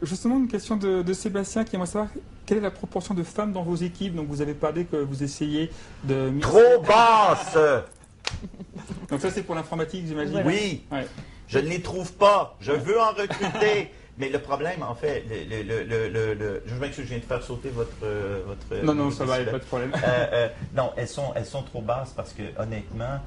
Justement, une question de Sébastien qui aimerait savoir quelle est la proportion de femmes dans vos équipes. Donc vous avez parlé que vous essayez de... Trop basse! Donc ça c'est pour l'informatique, j'imagine. Voilà. Oui, Ouais. je ne les trouve pas. Je veux en recruter. Mais le problème, en fait, je m'excuse, je viens de faire sauter votre Non, non, ça va, il n'y a pas de problème. non, elles sont trop basses parce que, honnêtement,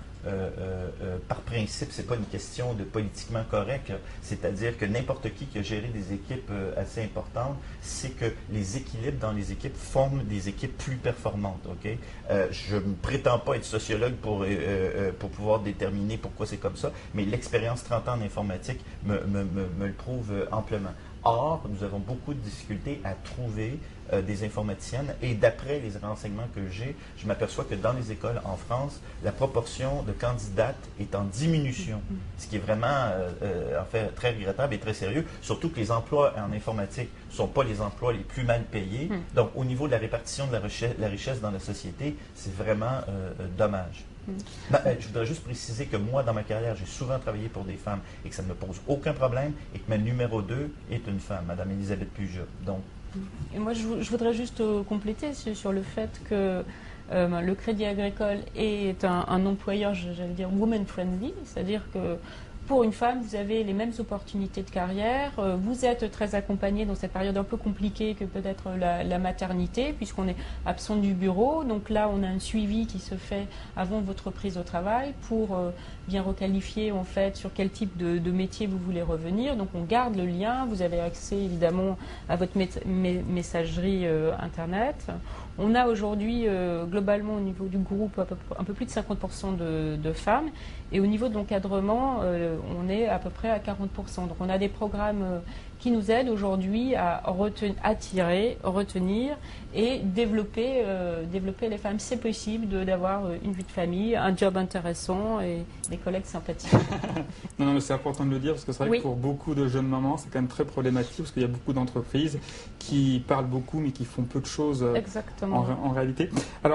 par principe, c'est pas une question de politiquement correct. C'est-à-dire que n'importe qui a géré des équipes assez importantes, c'est que les équilibres dans les équipes forment des équipes plus performantes. Ok, je ne prétends pas être sociologue pour pouvoir déterminer pourquoi c'est comme ça, mais l'expérience 30 ans en informatique me le prouve amplement. Or, nous avons beaucoup de difficultés à trouver des informaticiennes et d'après les renseignements que j'ai, je m'aperçois que dans les écoles en France, la proportion de candidates est en diminution, ce qui est vraiment en fait très regrettable et très sérieux, surtout que les emplois en informatique ne sont pas les emplois les plus mal payés. Donc, au niveau de la répartition de la richesse dans la société, c'est vraiment dommage. Je voudrais juste préciser que moi, dans ma carrière, j'ai souvent travaillé pour des femmes et que ça ne me pose aucun problème et que ma numéro 2 est une femme, Madame Elisabeth Puja. Donc, Et moi, je voudrais juste compléter sur le fait que le Crédit Agricole est un employeur, j'allais dire, woman-friendly, c'est-à-dire que pour une femme, vous avez les mêmes opportunités de carrière, vous êtes très accompagnée dans cette période un peu compliquée que peut être la maternité, puisqu'on est absent du bureau. Donc là, on a un suivi qui se fait avant votre prise au travail pour bien requalifier en fait sur quel type de métier vous voulez revenir. Donc on garde le lien, vous avez accès évidemment à votre messagerie Internet. On a aujourd'hui, globalement, au niveau du groupe, un peu plus de 50% de femmes. Et au niveau de l'encadrement, on est à peu près à 40%. Donc on a des programmes qui nous aident aujourd'hui à attirer, retenir et développer les femmes. C'est possible d'avoir une vie de famille, un job intéressant et des collègues sympathiques. Non, non, mais c'est important de le dire parce que c'est vrai Oui. que pour beaucoup de jeunes mamans, c'est quand même très problématique parce qu'il y a beaucoup d'entreprises qui parlent beaucoup mais qui font peu de choses Exactement. en réalité. Alors,